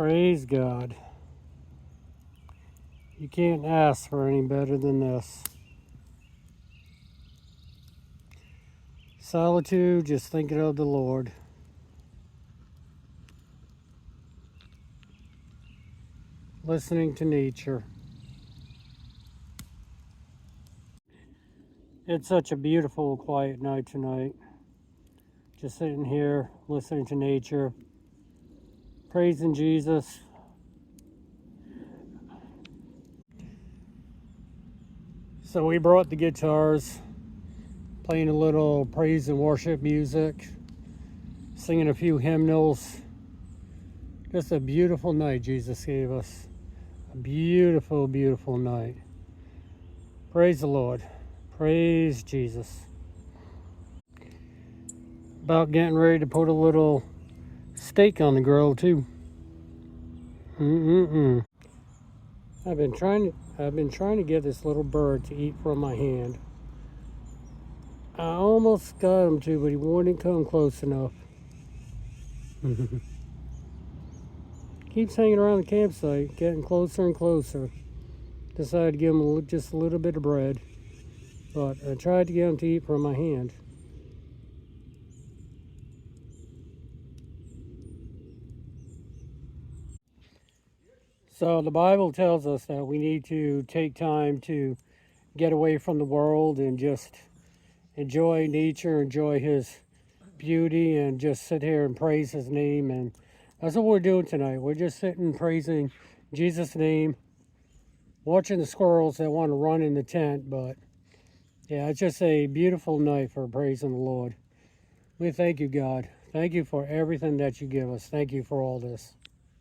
Praise God. You can't ask for any better than this. Solitude, just thinking of the Lord. Listening to nature. It's such a beautiful, quiet night tonight. Just sitting here, listening to nature, praising Jesus. So we brought the guitars, playing a little praise and worship music, singing a few hymnals. Just a beautiful night Jesus gave us. A beautiful, beautiful night. Praise the Lord. Praise Jesus. About getting ready to put a little steak on the grill too. I've been trying to get this little bird to eat from my hand. I almost got him to, but he wouldn't come close enough. Keeps hanging around the campsite, getting closer and closer. Decided to give him just a little bit of bread, but I tried to get him to eat from my hand. So the Bible tells us that we need to take time to get away from the world and just enjoy nature, enjoy His beauty, and just sit here and praise His name. And that's what we're doing tonight. We're just sitting praising Jesus' name, watching the squirrels that want to run in the tent. But yeah, it's just a beautiful night for praising the Lord. We thank you, God. Thank you for everything that you give us. Thank you for all this.